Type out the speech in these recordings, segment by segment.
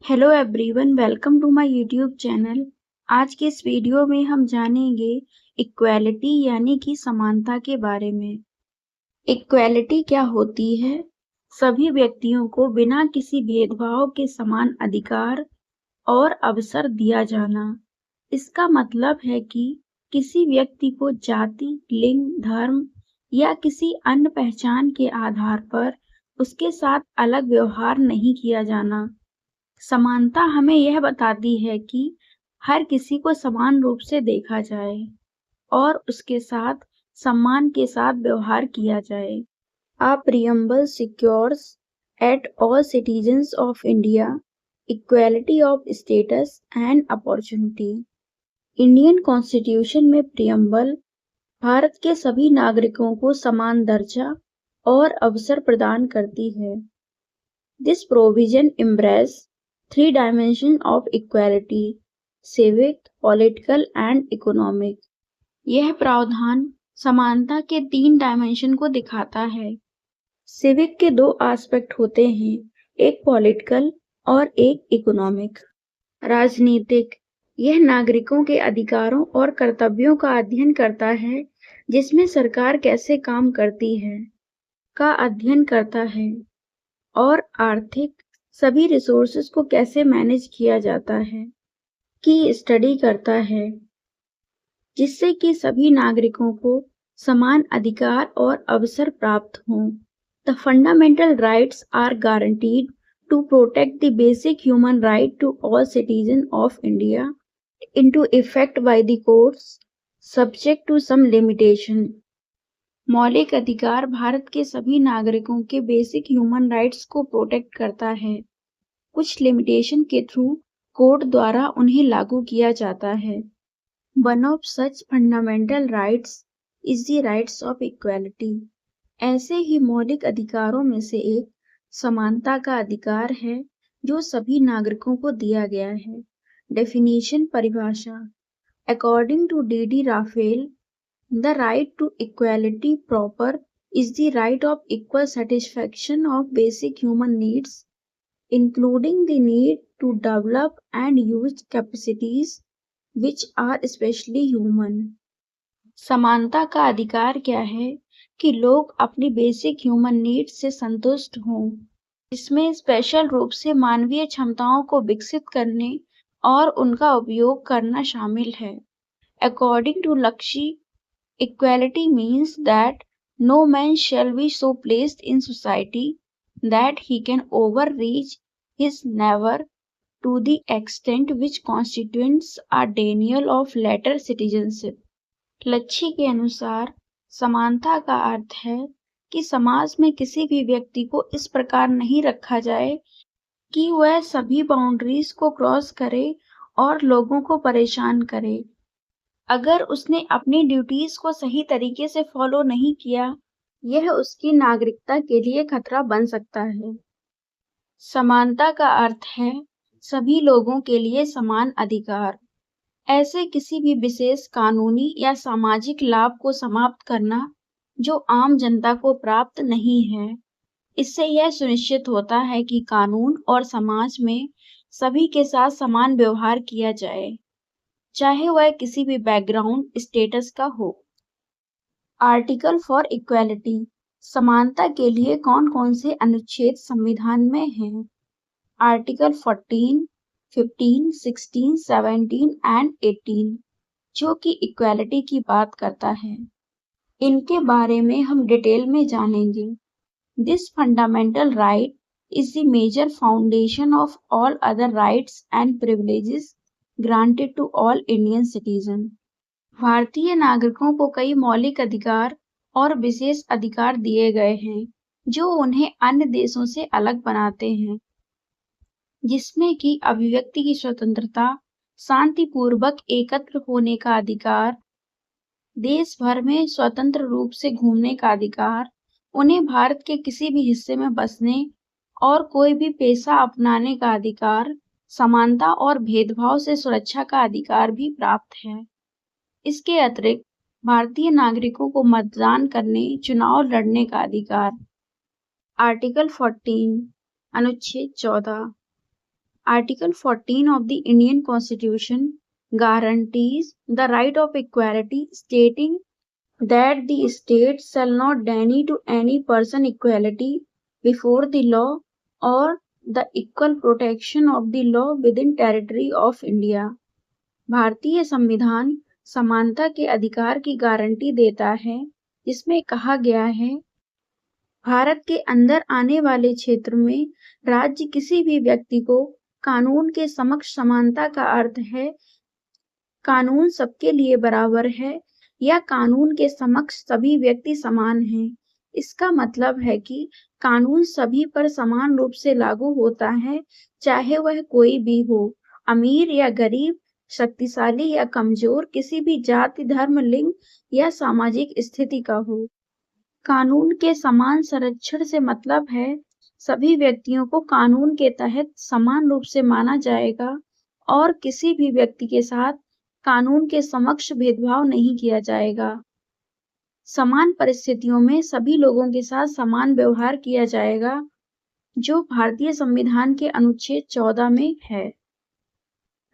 Hello everyone, welcome to my YouTube channel. आज के इस वीडियो में हम जानेंगे इक्वालिटी यानी कि समानता के बारे में। इक्वालिटी क्या होती है? सभी व्यक्तियों को बिना किसी भेदभाव के समान अधिकार और अवसर दिया जाना। इसका मतलब है कि किसी व्यक्ति को जाति, लिंग, धर्म या किसी अन्य पहचान के आधार पर उसके साथ अलग व्यवहार नहीं किया जाना। समानता हमें यह बताती है कि हर किसी को समान रूप से देखा जाए और उसके साथ सम्मान के साथ व्यवहार किया जाए। A preamble secures at all citizens of India equality of status and opportunity। Indian constitution में प्रियम्बल भारत के सभी नागरिकों को समान दर्जा और अवसर प्रदान करती है। This provision embraces three dimensions of equality: civic, political and economic। यह प्रावधान समानता के 3 डायमेंशन को दिखाता है। सिविक के 2 एस्पेक्ट होते हैं, एक पॉलिटिकल और एक इकोनॉमिक। राजनीतिक, यह नागरिकों के अधिकारों और कर्तव्यों का अध्ययन करता है, जिसमें सरकार कैसे काम करती है, का अध्ययन करता है। और आर्थिक, सभी रिसोर्सेज को कैसे मैनेज किया जाता है, की स्टडी करता है, जिससे कि सभी नागरिकों को समान अधिकार और अवसर प्राप्त हों। The fundamental rights are guaranteed to protect the basic human right to all citizen of India into effect by the courts subject to some limitation। मौलिक अधिकार भारत के सभी नागरिकों के बेसिक ह्यूमन राइट्स को प्रोटेक्ट करता है। कुछ लिमिटेशन के थ्रू कोर्ट द्वारा उन्हें लागू किया जाता है। One of such fundamental rights is the rights of equality. ऐसे ही मौलिक अधिकारों में से एक समानता का अधिकार है, जो सभी नागरिकों को दिया गया है। डेफिनेशन, परिभाषा। According to D Raphael, the right to equality proper is the right of equal satisfaction of basic human needs, including the need to develop and use capacities which are especially human। समानता का अधिकार क्या है कि लोग अपनी basic human needs से संतुष्ट हों, इसमें स्पेशल रूप से मानवीय क्षमताओं को विकसित करने और उनका उपयोग करना शामिल है। अकॉर्डिंग टू लक्ष्य, equality means that no man shall be so placed in society that he can overreach his neighbor to the extent which constitutes a denial of latter citizenship। लक्ष्य के अनुसार समानता का अर्थ है कि समाज में किसी भी व्यक्ति को इस प्रकार नहीं रखा जाए कि वह सभी बाउंड्रीज को क्रॉस करे और लोगों को परेशान करे। अगर उसने अपनी ड्यूटीज को सही तरीके से फॉलो नहीं किया, यह उसकी नागरिकता के लिए खतरा बन सकता है। समानता का अर्थ है सभी लोगों के लिए समान अधिकार। ऐसे किसी भी विशेष कानूनी या सामाजिक लाभ को समाप्त करना जो आम जनता को प्राप्त नहीं है। इससे यह सुनिश्चित होता है कि कानून और समाज में सभी के साथ समान व्यवहार किया जाए, चाहे वह किसी भी बैकग्राउंड स्टेटस का हो। आर्टिकल फॉर इक्वालिटी, समानता के लिए कौन कौन से अनुच्छेद संविधान में हैं? आर्टिकल 14, 15, 16, 17 एंड 18, जो कि इक्वालिटी की बात करता है। इनके बारे में हम डिटेल में जानेंगे। This fundamental right is the major foundation of all other rights and privileges granted to all Indian citizen। भारतीय नागरिकों को कई मौलिक अधिकार और विशेष अधिकार दिए गए हैं, जो उन्हें अन्य देशों से अलग बनाते हैं, जिसमें कि अभिव्यक्ति की स्वतंत्रता, शांतिपूर्वक एकत्र होने का अधिकार, देश भर में स्वतंत्र रूप से घूमने का अधिकार, उन्हें भारत के किसी भी हिस्से में बसने और कोई भी पेशा अपनाने का अधिकार, समानता और भेदभाव से सुरक्षा का अधिकार भी प्राप्त है। इसके अतिरिक्त भारतीय नागरिकों को मतदान करने, चुनाव लड़ने का अधिकार। आर्टिकल 14, अनुच्छेद 14। Article 14 of the Indian Constitution guarantees the right of equality, stating that the state shall not deny to any person equality before the law or the equal protection of the law within territory of India. भारतीय संविधान समानता के अधिकार की guarantee देता है, जिसमें कहा गया है, भारत के अंदर आने वाले क्षेत्र में राज्य किसी भी व्यक्ति को कानून के समक्ष समानता का अर्थ है कानून सबके लिए बराबर है या कानून के समक्ष सभी व्यक्ति समान हैं। इसका मतलब है कि कानून सभी पर समान रूप से लागू होता है, चाहे वह कोई भी हो, अमीर या गरीब, शक्तिशाली या कमजोर, किसी भी जाति, धर्म, लिंग या सामाजिक स्थिति का हो। कानून के समान संरक्षण से मतलब है सभी व्यक्तियों को कानून के तहत समान रूप से माना जाएगा और किसी भी व्यक्ति के साथ कानून के समक्ष भेदभाव नहीं किया जाएगा। समान परिस्थितियों में सभी लोगों के साथ समान व्यवहार किया जाएगा, जो भारतीय संविधान के अनुच्छेद 14 में है।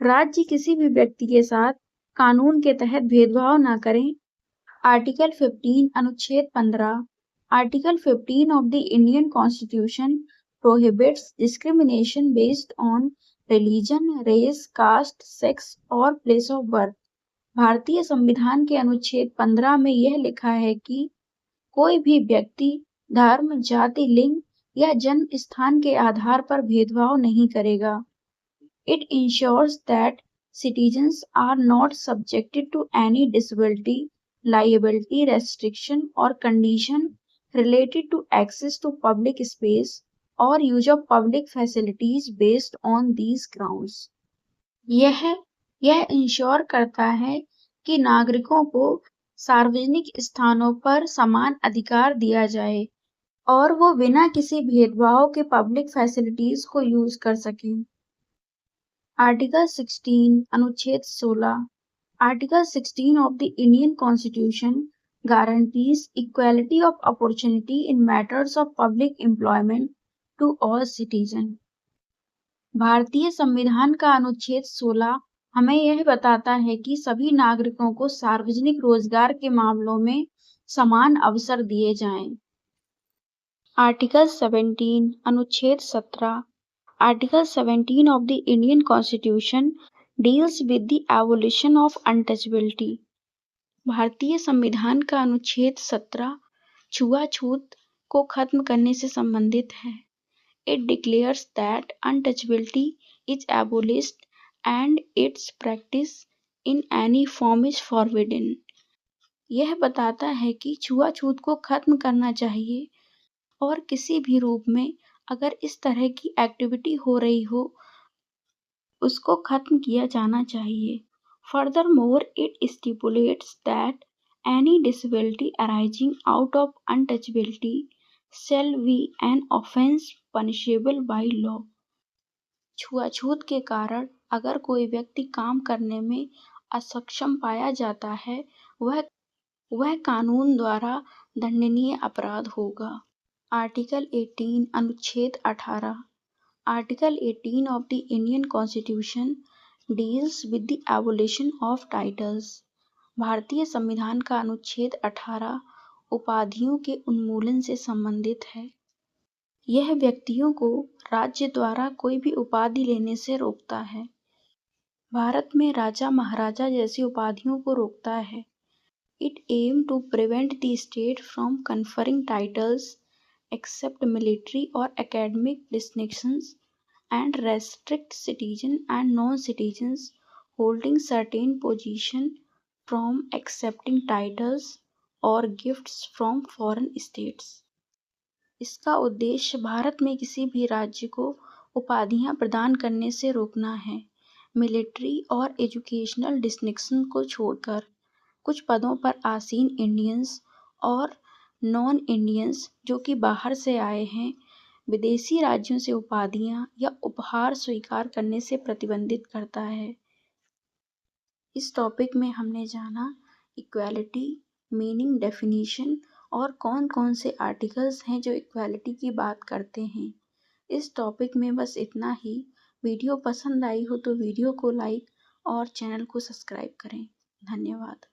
राज्य किसी भी व्यक्ति के साथ कानून के तहत भेदभाव न करें। आर्टिकल 15 अनुच्छेद 15 article 15 of the Indian Constitution prohibits discrimination based on religion, race, caste, sex और place of birth। भारतीय संविधान के अनुच्छेद 15 में यह लिखा है कि कोई भी व्यक्ति धर्म, जाति, लिंग या जन्म स्थान के आधार पर भेदभाव नहीं करेगा। It ensures that citizens are not subjected to any disability, liability, restriction or condition related to access to public space or use of public facilities based on these grounds। यह इंश्योर करता है कि नागरिकों को सार्वजनिक स्थानों पर समान अधिकार दिया जाए और वो बिना किसी भेदभाव के पब्लिक फैसिलिटीज को यूज कर सकें। आर्टिकल 16 अनुच्छेद 16 article 16 of the Indian Constitution guarantees equality of opportunity in matters of public employment to all citizens। भारतीय संविधान का अनुच्छेद 16 हमें यह बताता है कि सभी नागरिकों को सार्वजनिक रोजगार के मामलों में समान अवसर दिए जाएं। आर्टिकल 17 अनुच्छेद 17 Article 17 of the Indian Constitution deals with the abolition of untouchability। भारतीय संविधान का अनुच्छेद 17 छुआछूत को खत्म करने से संबंधित है। It declares that untouchability is abolished and its practice in any form is forbidden। यह बताता है कि छुआछूत को खत्म करना चाहिए और किसी भी रूप में अगर इस तरह की एक्टिविटी हो रही हो उसको खत्म किया जाना चाहिए। Furthermore, it stipulates that any disability arising out of untouchability shall be an offense punishable by law। छुआछूत के कारण अगर कोई व्यक्ति काम करने में असक्षम पाया जाता है वह कानून द्वारा दंडनीय अपराध होगा। आर्टिकल 18 अनुच्छेद 18 Article 18 of the Indian Constitution deals with the abolition of titles। भारतीय संविधान का अनुच्छेद 18 उपाधियों के उन्मूलन से संबंधित है। यह व्यक्तियों को राज्य द्वारा कोई भी उपाधि लेने से रोकता है। भारत में राजा महाराजा जैसी उपाधियों को रोकता है। It aims to prevent the state from conferring titles except military or academic distinctions and restrict citizens and non-citizens holding certain position from accepting titles or gifts from foreign states। इसका उद्देश्य भारत में किसी भी राज्य को उपाधियां प्रदान करने से रोकना है। मिलिट्री और एजुकेशनल डिस्टिंक्शन को छोड़कर कुछ पदों पर आसीन इंडियंस और नॉन इंडियंस जो कि बाहर से आए हैं विदेशी राज्यों से उपाधियां या उपहार स्वीकार करने से प्रतिबंधित करता है। इस टॉपिक में हमने जाना इक्वालिटी, मीनिंग, डेफिनेशन और कौन कौन से आर्टिकल्स हैं जो इक्वालिटी की बात करते हैं। इस टॉपिक में बस इतना ही। वीडियो पसंद आई हो तो वीडियो को लाइक और चैनल को सब्सक्राइब करें। धन्यवाद।